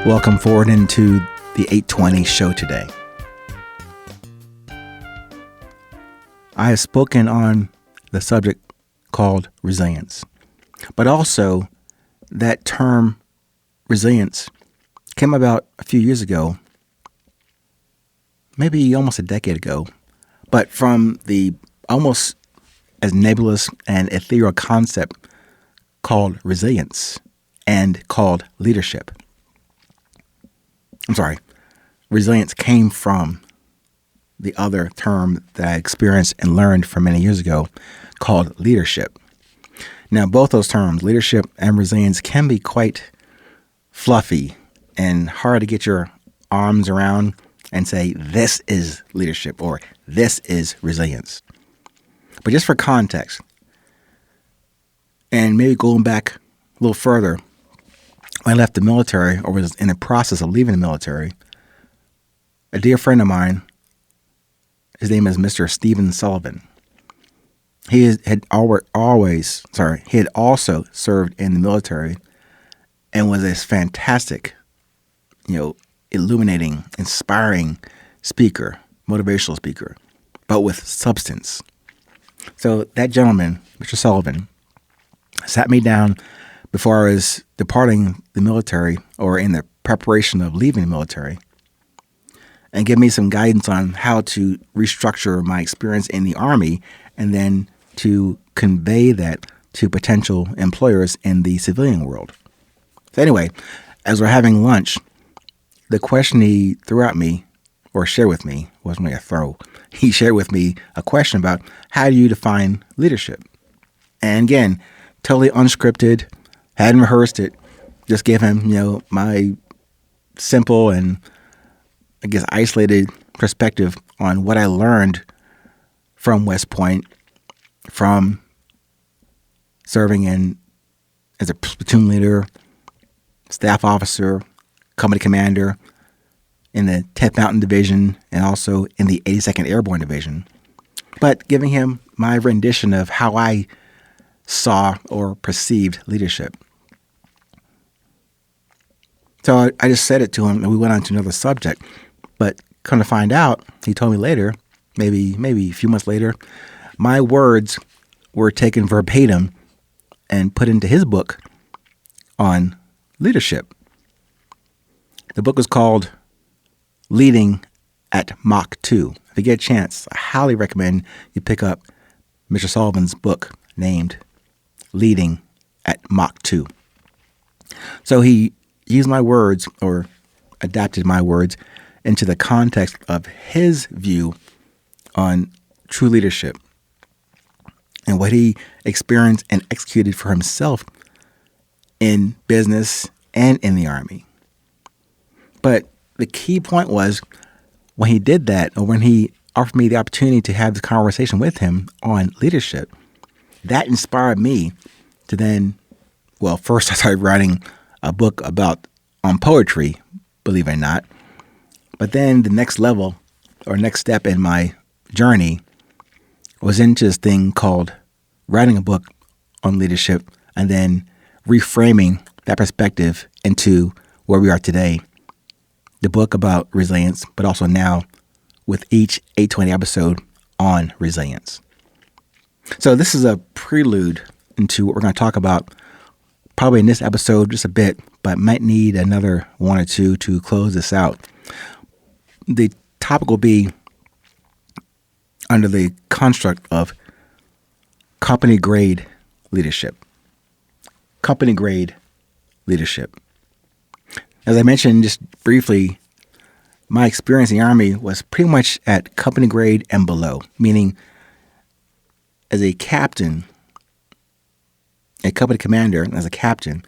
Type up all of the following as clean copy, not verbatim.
Welcome forward into the 820 show today. I have spoken on the subject called resilience, but also that term resilience came about a few years ago, maybe almost a decade ago, but from the almost as nebulous and ethereal concept called resilience and called leadership. Resilience came from the other term that I experienced and learned from many years ago called leadership. Now, both those terms, leadership and resilience, can be quite fluffy and hard to get your arms around and say, this is leadership or this is resilience. But just for context, and maybe going back a little further, when I left the military or was in the process of leaving the military, a dear friend of mine, his name is Mr. Stephen Sullivan. He had also served in the military and was this fantastic, illuminating, inspiring speaker, motivational speaker, but with substance. So that gentleman, Mr. Sullivan, sat me down before I was departing the military or in the preparation of leaving the military and give me some guidance on how to restructure my experience in the Army and then to convey that to potential employers in the civilian world. So anyway, as we're having lunch, the question he threw at me or shared with me, wasn't really a throw, he shared with me a question about how do you define leadership? And again, totally unscripted, hadn't rehearsed it, just gave him, my simple and isolated perspective on what I learned from West Point, from serving as a platoon leader, staff officer, company commander in the 10th Mountain Division and also in the 82nd Airborne Division, but giving him my rendition of how I saw or perceived leadership. So I just said it to him and we went on to another subject. But come to find out, he told me later, maybe a few months later, my words were taken verbatim and put into his book on leadership. The book was called Leading at Mach 2. If you get a chance, I highly recommend you pick up Mr. Sullivan's book named Leading at Mach 2. So he used my words or adapted my words into the context of his view on true leadership and what he experienced and executed for himself in business and in the Army. But the key point was when he did that, or when he offered me the opportunity to have this conversation with him on leadership, that inspired me to then, first I started writing a book on poetry, believe it or not. But then the next level or next step in my journey was into this thing called writing a book on leadership and then reframing that perspective into where we are today. The book about resilience, but also now with each 820 episode on resilience. So this is a prelude into what we're going to talk about probably in this episode just a bit, but might need another one or two to close this out. The topic will be under the construct of company grade leadership. Company grade leadership. As I mentioned just briefly, my experience in the Army was pretty much at company grade and below, meaning as a captain, a company commander, as a captain,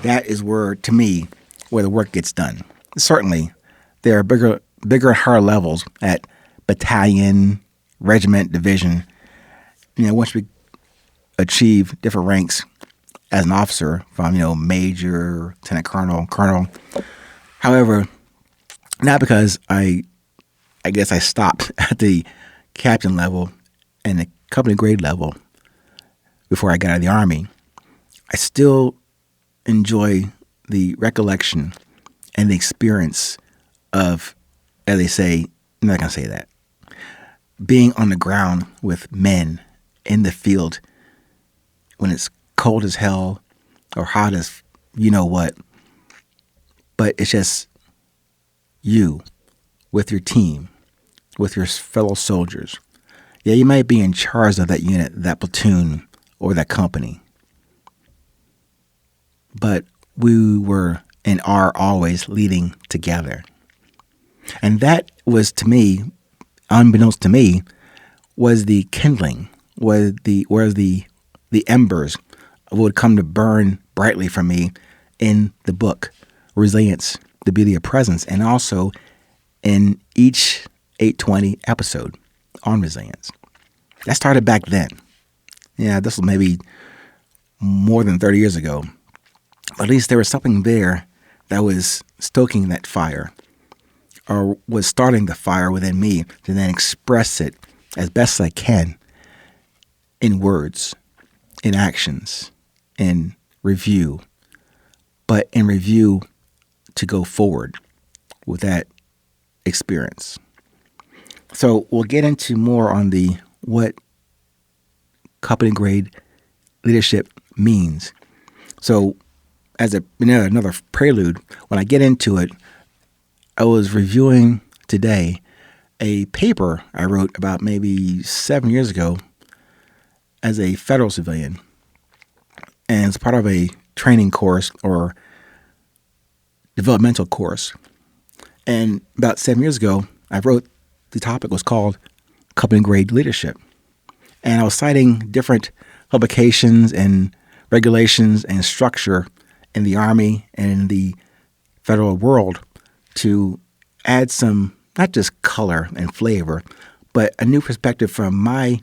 that is where the work gets done. Certainly, there are bigger and higher levels at battalion, regiment, division. Once we achieve different ranks as an officer from, major, lieutenant colonel. However, not because I stopped at the captain level and the company grade level before I got out of the Army. I still enjoy the recollection and the experience of, as they say, I'm not going to say that, being on the ground with men in the field when it's cold as hell or hot as you know what, but it's just you with your team, with your fellow soldiers. Yeah, you might be in charge of that unit, that platoon, or that company, but we were and are always leading together. And that was, to me, unbeknownst to me, was the kindling, was the embers would come to burn brightly for me in the book Resilience, the Beauty of Presence, and also in each 820 episode on resilience. That started back then. Yeah, this was maybe more than 30 years ago. But at least there was something there that was stoking that fire, or was starting the fire within me to then express it as best I can in words, in actions, in review, but in review to go forward with that experience. So we'll get into more on the what company grade leadership means. So as another prelude, when I get into it, I was reviewing today a paper I wrote about maybe 7 years ago as a federal civilian. And it's part of a training course or developmental course. And about 7 years ago, I wrote, the topic was called company grade leadership. And I was citing different publications and regulations and structure in the Army and in the federal world to add some, not just color and flavor, but a new perspective from my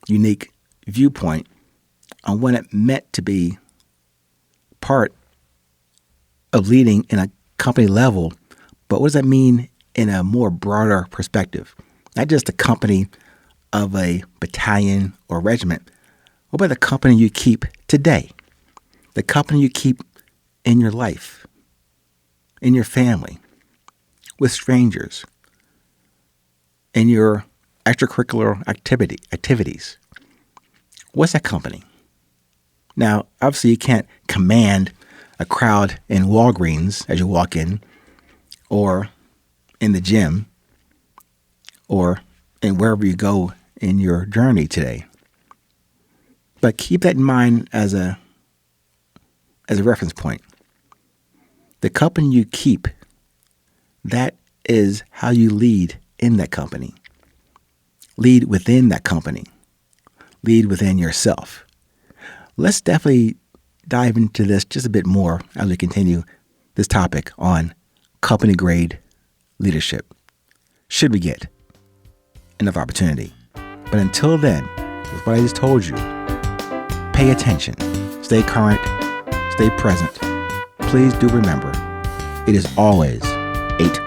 unique viewpoint on what it meant to be part of leading in a company level. But what does that mean in a more broader perspective? Not just the company of a battalion or regiment. What about the company you keep today? The company you keep in your life, in your family, with strangers, in your extracurricular activities. What's that company? Now, obviously, you can't command a crowd in Walgreens as you walk in, or in the gym, or in wherever you go in your journey today. But keep that in mind as a reference point. The company you keep, that is how you lead in that company. Lead within that company. Lead within yourself. Let's definitely dive into this just a bit more as we continue this topic on company grade leadership, should we get another opportunity. But until then, with what I just told you, pay attention, stay current, stay present. Please do remember, it is always 8